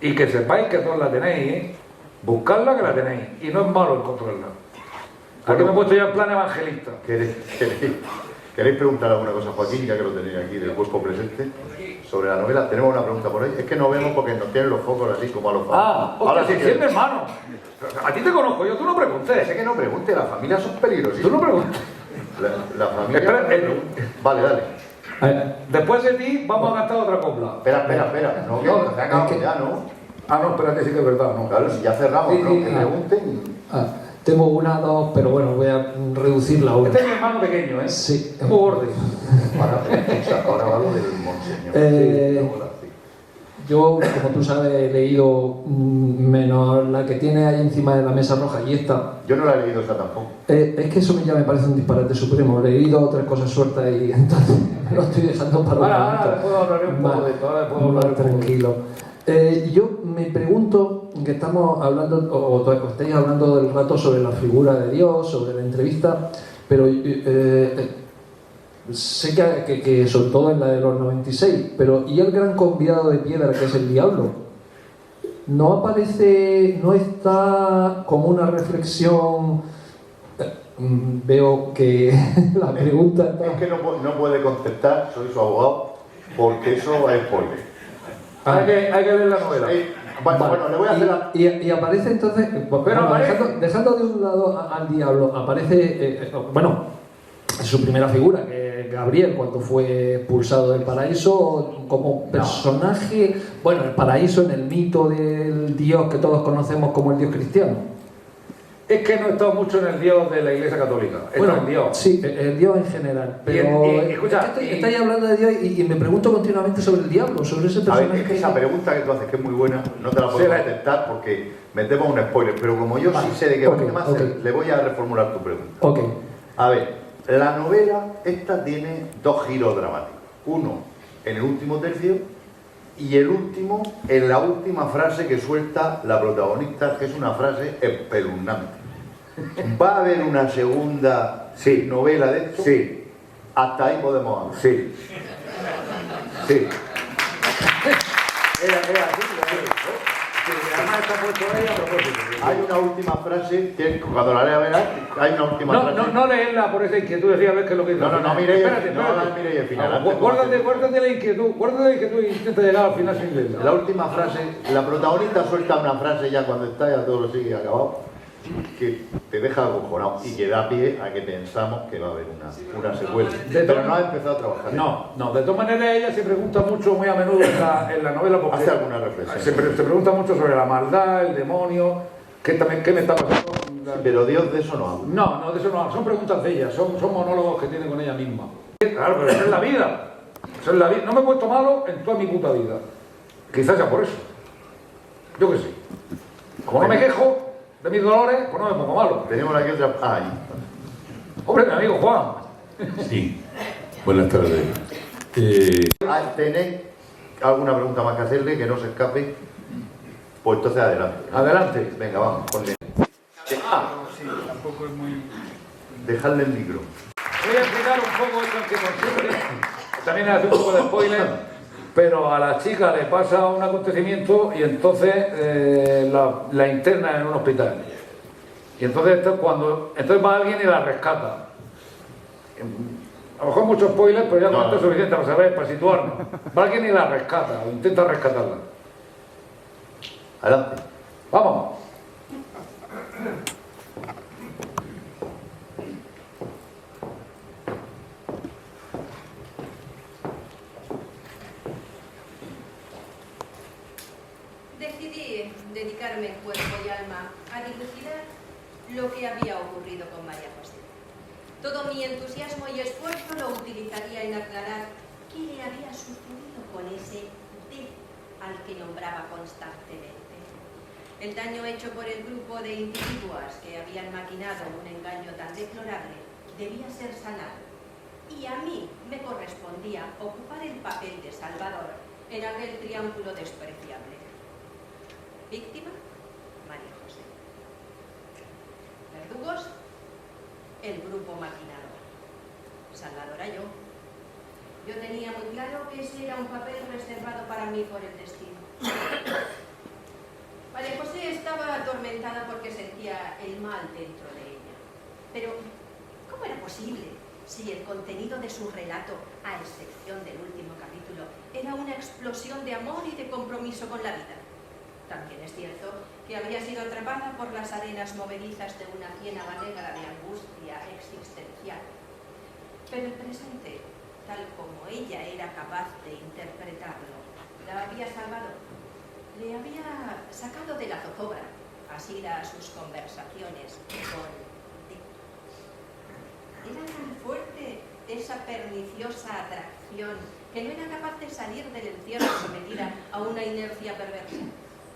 Y que sepáis que todos la tenéis, ¿eh? Buscarla que la tenéis. Y no es malo encontrarla. Aquí me he puesto ya en plan evangelista. ¿Queréis preguntar alguna cosa a Joaquín, ya que lo tenéis aquí del cuerpo presente, sobre la novela? Tenemos una pregunta por ahí. Es que no vemos porque nos tienen los focos así como a los famosos. Ahora sí que es mi hermano. A ti te conozco yo, tú no preguntes. Sé que no pregunte, las familias son peligrosas. Tú no preguntes. La familia... Espera, vale, dale. Después de ti vamos a cantar otra copla. Espera. No, se ha acabado ya, ¿no? No, espérate, sí que es verdad, ¿no? Claro, si ya cerramos, sí, ¿no? Que pregunten. Tengo una, dos, pero bueno, voy a reducirla a una. Este es mi hermano pequeño, ¿eh? Sí. Es muy gordo. Ahora va lo del monseñor. Yo, como tú sabes, he leído menos la que tiene ahí encima de la mesa roja y esta. Yo no la he leído esta tampoco. Es que eso ya me parece un disparate supremo. He leído tres cosas sueltas y entonces me lo estoy dejando para ahora puedo hablar un poco de todo, ahora puedo hablar tranquilo. Yo me pregunto, que estamos hablando, o estáis hablando del rato sobre la figura de Dios, sobre la entrevista, pero sé que sobre todo en la de los 96, pero ¿y el gran convidado de piedra que es el diablo? ¿No aparece, no está como una reflexión? Veo que la pregunta... Es que no puede contestar, soy su abogado, porque eso es spoiler. Hay que leer la novela. Bueno, le voy a hacer la... Y aparece entonces, dejando de un lado al diablo, aparece, su primera figura, que es Gabriel, cuando fue expulsado del paraíso, como personaje, el paraíso en el mito del Dios que todos conocemos como el Dios cristiano. Es que no he estado mucho en el Dios de la Iglesia Católica. En Dios. Sí, el Dios en general. Pero escucha, estáis hablando de Dios y me pregunto continuamente sobre el diablo, sobre ese personaje. A ver, es que esa pregunta que tú haces, que es muy buena, no te la puedo contestar porque metemos un spoiler, pero como yo sí sé de qué va el tema, le voy a reformular tu pregunta. A ver, la novela esta tiene dos giros dramáticos. Uno en el último tercio y el último en la última frase que suelta la protagonista, que es una frase espeluznante. ¿Va a haber una segunda novela de esto? Sí. Hasta ahí podemos hablar. Sí. Además está puesto ahí a propósito. Hay una última frase que cuando la lea verás, hay una última frase. No leerla por esa inquietud, decía a ver qué es lo que dice. No miréis el final. Guárdate la inquietud e intenta llegar al final sin leerla. La última frase, la protagonista suelta una frase ya cuando está ya todo lo sigue acabado, que te deja acojonado y que da pie a que pensamos que va a haber una secuela. Pero no ha empezado a trabajar. No, de todas maneras ella se pregunta mucho, muy a menudo en la novela, porque hace alguna reflexión. Se pregunta mucho sobre la maldad, el demonio, qué me está pasando. Pero Dios de eso no habla. No, de eso no habla, son preguntas de ella, son monólogos que tiene con ella misma. Claro, pero eso es la vida. No me he puesto malo en toda mi puta vida. Quizás sea por eso. Yo que sé. Como no me quejo de mis dolores, pues no me pongo malo. Tenemos aquí otra... ahí. Hombre, mi amigo Juan. Sí. Buenas tardes. ¿Tenéis alguna pregunta más que hacerle que no se escape? Pues entonces adelante. Adelante. Venga, vamos. Sí, tampoco es muy Dejadle el micro. Voy a explicar un poco esto en qué consiste. También hace un poco de spoiler, pero a la chica le pasa un acontecimiento y entonces la interna en un hospital. Y entonces entonces va alguien y la rescata. A lo mejor muchos spoilers, pero ya con esto es suficiente para saber, para situarnos. Va alguien y la rescata, o intenta rescatarla. Adelante. Vamos. Decidí dedicarme en cuerpo y alma a dilucidar lo que había ocurrido con María José. Todo mi entusiasmo y esfuerzo lo utilizaría en aclarar qué le había sucedido con ese D al que nombraba constantemente. El daño hecho por el grupo de individuos que habían maquinado un engaño tan deplorable debía ser sanado, y a mí me correspondía ocupar el papel de salvador en aquel triángulo despreciable. Víctima, María José. Verdugos, el grupo maquinador. Salvadora yo. Yo tenía muy claro que ese era un papel reservado para mí por el destino. María José estaba atormentada porque sentía el mal dentro de ella. Pero, ¿cómo era posible si el contenido de su relato, a excepción del último capítulo, era una explosión de amor y de compromiso con la vida? También es cierto que habría sido atrapada por las arenas movedizas de una ciénaga negra de angustia existencial. Pero el presente, tal como ella era capaz de interpretarlo, la había salvado. Le había sacado de la zozobra, así a sus conversaciones con Dick. Era tan fuerte esa perniciosa atracción que no era capaz de salir del encierro sometida a una inercia perversa.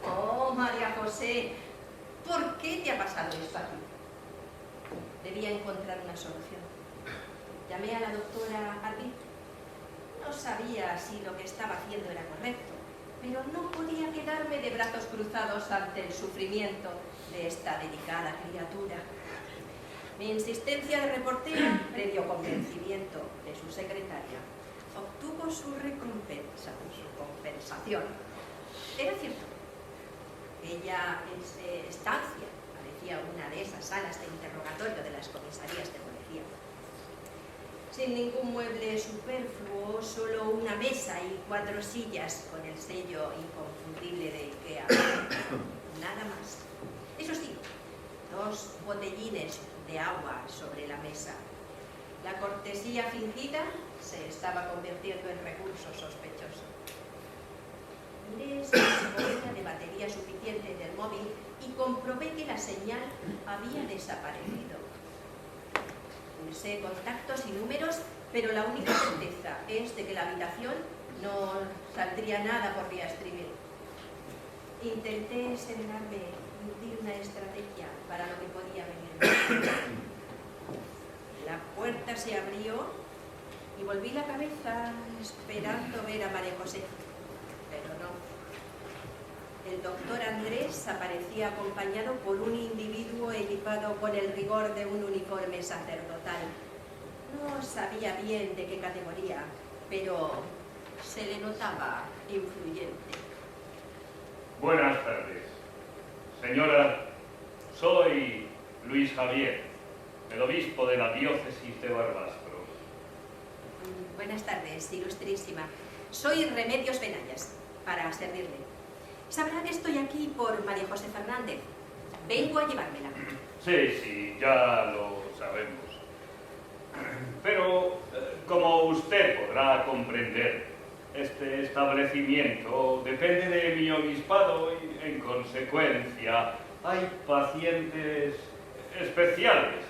Oh, María José, ¿por qué te ha pasado esto aquí? Debía encontrar una solución. Llamé a la doctora Arby. No sabía si lo que estaba haciendo era correcto, pero no podía quedarme de brazos cruzados ante el sufrimiento de esta delicada criatura. Mi insistencia de reportera, previo convencimiento de su secretaria, obtuvo su recompensa, su compensación. Era cierto. Ella, en su estancia, parecía una de esas salas de interrogatorio de las comisarías de policía. Sin ningún mueble superfluo, solo una mesa y 4 sillas con el sello inconfundible de IKEA. Nada más. Eso sí, 2 botellines de agua sobre la mesa. La cortesía fingida se estaba convirtiendo en recurso sospechoso. Miré si disponía de batería suficiente del móvil y comprobé que la señal había desaparecido. Pulsé contactos y números, pero la única certeza es de que la habitación no saldría nada por vía streaming. Intenté serenarme y urdir una estrategia para lo que podía venir. La puerta se abrió y volví la cabeza esperando ver a María José. Pero no. El doctor Andrés aparecía acompañado por un individuo equipado con el rigor de un uniforme sacerdotal. No sabía bien de qué categoría, pero se le notaba influyente. Buenas tardes. Señora, soy Luis Javier, el obispo de la diócesis de Barbastro. Buenas tardes, ilustrísima. Soy Remedios Benayas, para servirle. Sabrá que estoy aquí por María José Fernández. Vengo a llevármela. Sí, ya lo sabemos. Pero, como usted podrá comprender, este establecimiento depende de mi obispado y, en consecuencia, hay pacientes especiales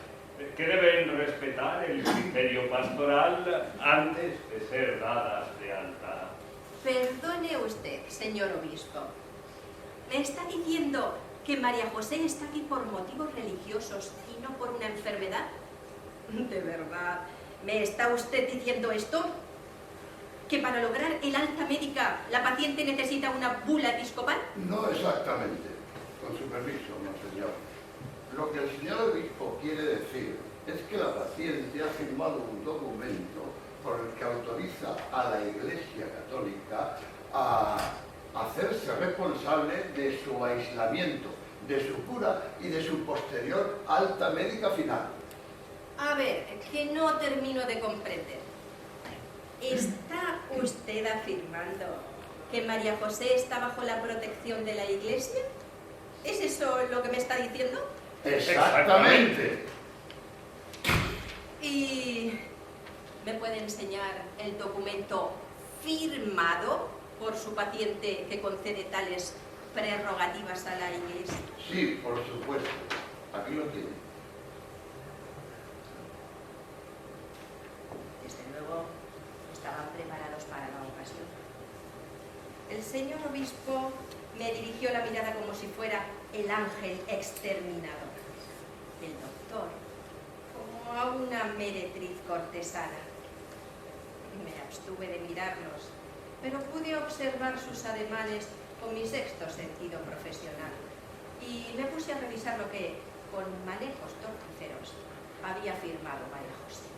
que deben respetar el criterio pastoral antes de ser dadas de alta. Perdone usted, señor obispo. ¿Me está diciendo que María José está aquí por motivos religiosos y no por una enfermedad? ¿De verdad me está usted diciendo esto? ¿Que para lograr el alta médica la paciente necesita una bula episcopal? No exactamente. Con su permiso, no señor. Lo que el señor obispo quiere decir es que la paciencia ha firmado un documento por el que autoriza a la Iglesia Católica a hacerse responsable de su aislamiento, de su cura y de su posterior alta médica final. A ver, que no termino de comprender. ¿Está usted afirmando que María José está bajo la protección de la Iglesia? ¿Es eso lo que me está diciendo? ¡Exactamente! ¿Y me puede enseñar el documento firmado por su paciente que concede tales prerrogativas a la Iglesia? Sí, por supuesto. Aquí lo tiene. Desde luego, estaban preparados para la ocasión. El señor obispo me dirigió la mirada como si fuera el ángel exterminador. El doctor, como a una meretriz cortesana. Me abstuve de mirarlos, pero pude observar sus ademanes con mi sexto sentido profesional y me puse a revisar lo que, con manejos torticeros, había firmado María José.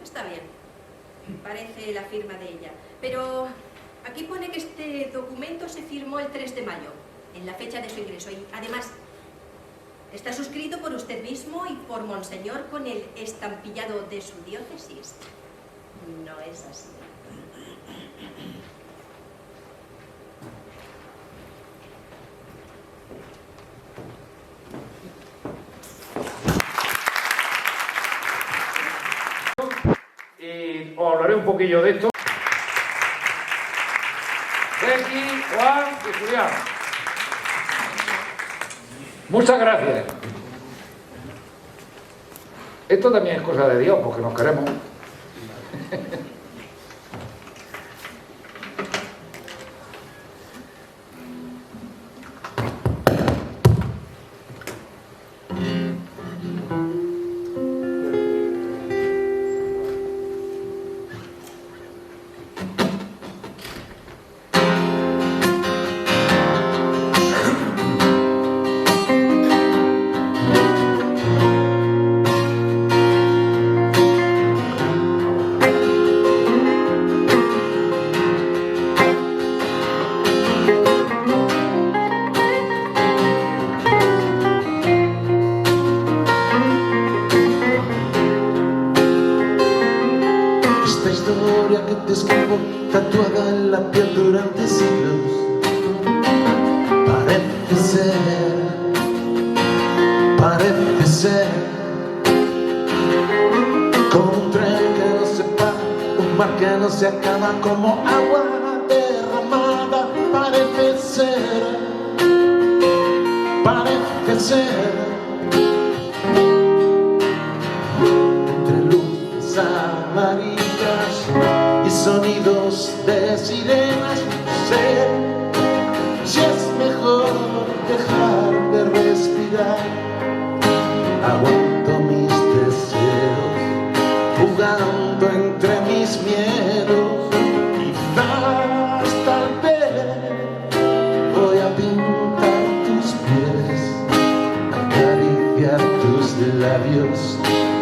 Está bien, parece la firma de ella, pero aquí pone que este documento se firmó el 3 de mayo, en la fecha de su ingreso, y además está suscrito por usted mismo y por Monseñor con el estampillado de su diócesis. No es así. Y os hablaré un poquillo de esto. Becky, Juan y Julián. Muchas gracias. Esto también es cosa de Dios, porque nos queremos. Se acaba como agua derramada, parece ser, entre luces amarillas y sonidos de sirenas. Sé si es mejor dejar de respirar. Aguanto mis deseos jugando entre mis miedos. Quizás, tal vez, voy a pintar tus pies, acariciar tus labios,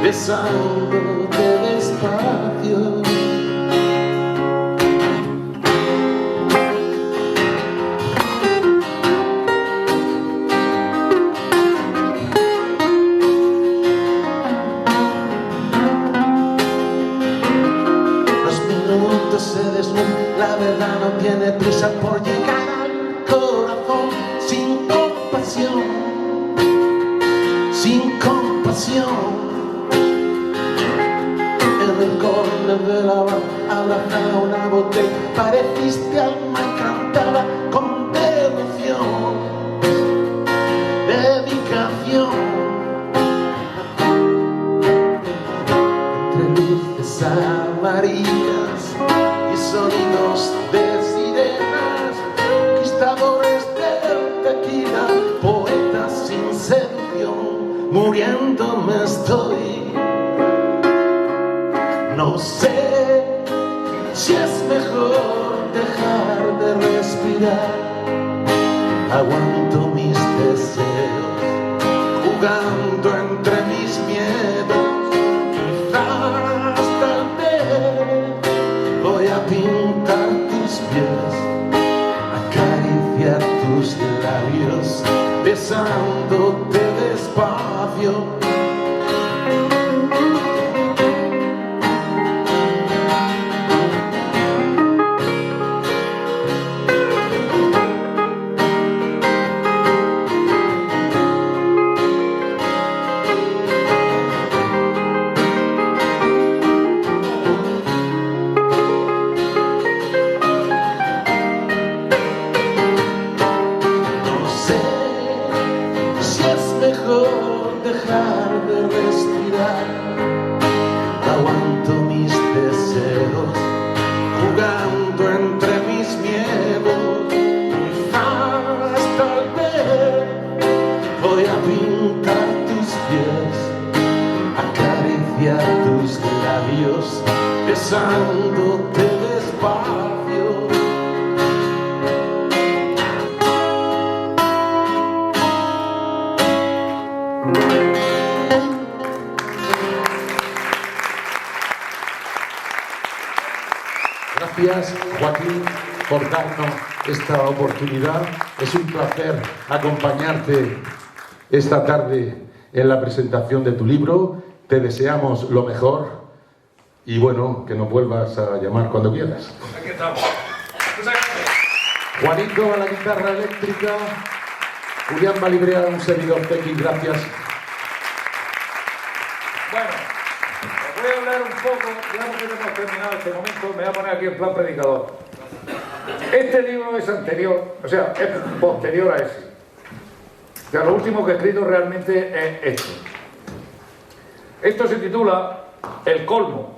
besándote despacio. La verdad no tiene prisa por llegar al corazón. Sin compasión, sin compasión. En el córner de la barra abrazada una botella, pareciste alma encantada con devoción, dedicación. Entre luces amarillas y sonidos de sirenas, conquistadores del tequila, poetas sin seducción, muriéndome estoy. No sé si es mejor dejar de respirar. Aguanto mis deseos a pintar tus pies, acariciar tus labios, besándote despacio. Besándote despacio. Gracias, Joaquín, por darnos esta oportunidad. Es un placer acompañarte esta tarde en la presentación de tu libro. Te deseamos lo mejor. Y bueno, que nos vuelvas a llamar cuando quieras. Aquí estamos. Juanito a la guitarra eléctrica, Julián Balibrea, un servidor técnico, gracias. Bueno, os voy a hablar un poco, ya que hemos terminado este momento, me voy a poner aquí en plan predicador. Este libro es anterior, o sea, es posterior a ese. O sea, lo último que he escrito realmente es esto. Esto se titula El colmo.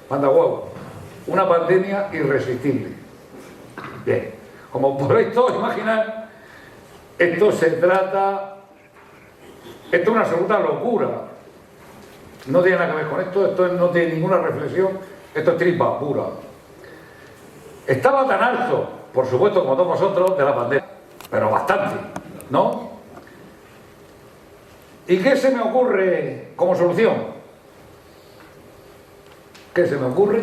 Manda huevo, una pandemia irresistible. Bien, como podéis todos imaginar, esto es una absoluta locura. No tiene nada que ver con esto no tiene ninguna reflexión, esto es tripa pura. Estaba tan alto, por supuesto, como todos vosotros, de la pandemia, pero bastante, ¿no? ¿Y qué se me ocurre como solución? ¿Qué se me ocurre?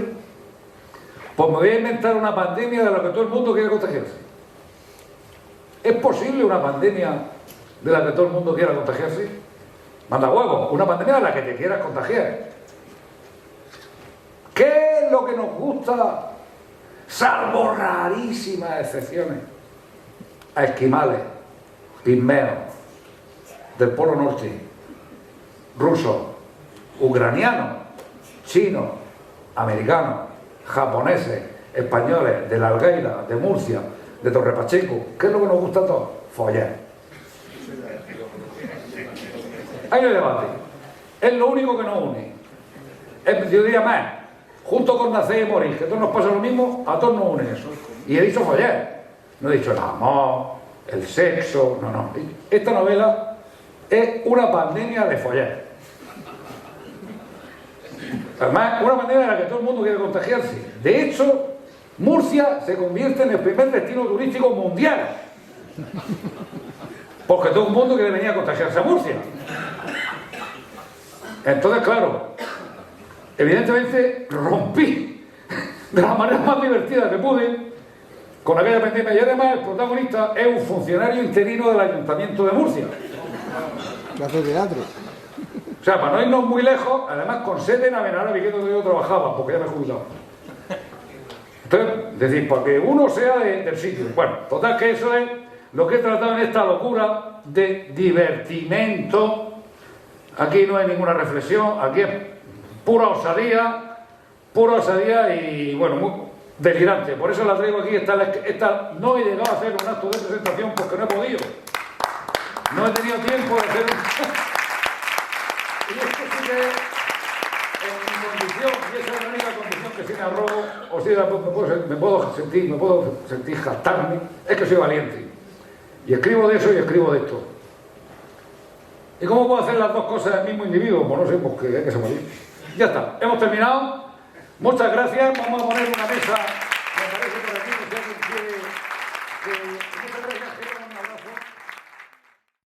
Pues me voy a inventar una pandemia de la que todo el mundo quiere contagiarse. ¿Es posible una pandemia de la que todo el mundo quiera contagiarse? Manda huevo, una pandemia de la que te quieras contagiar. ¿Qué es lo que nos gusta, salvo rarísimas excepciones? A esquimales, pigmeos, del Polo Norte, rusos, ucranianos, chinos, americanos, japoneses, españoles, de la Algaida, de Murcia, de Torre Pacheco. ¿Qué es lo que nos gusta a todos? Follar. Hay un debate. Es lo único que nos une. Yo diría más, junto con nacer y morir, que a todos nos pasa lo mismo, a todos nos une eso. Y he dicho follar. No he dicho el amor, el sexo, no. Esta novela es una pandemia de follar. Además, una manera en la que todo el mundo quiere contagiarse. De hecho, Murcia se convierte en el primer destino turístico mundial. Porque todo el mundo quiere venir a contagiarse a Murcia. Entonces, claro, evidentemente rompí de la manera más divertida que pude con aquella pandemia. Y además, el protagonista es un funcionario interino del Ayuntamiento de Murcia. Hace teatro. O sea, para no irnos muy lejos, además con sede en Avenara, que donde yo trabajaba, porque ya me he jubilado. Entonces, es decir, para que uno sea del sitio. Bueno, total que eso es lo que he tratado en esta locura de divertimento. Aquí no hay ninguna reflexión, aquí es pura osadía y, bueno, muy delirante. Por eso la traigo aquí. No he llegado a hacer un acto de presentación porque no he podido. No he tenido tiempo de hacer un... Y esto sí que en mi condición, y esa es la única condición que sí me arrogo, o sea, me puedo sentir jactarme, es que soy valiente. Y escribo de eso y escribo de esto. ¿Y cómo puedo hacer las dos cosas del mismo individuo? Pues no sé, porque hay que ser valiente. Ya está, hemos terminado. Muchas gracias. Vamos a poner una mesa, me parece por aquí, que si alguien quiere... muchas gracias.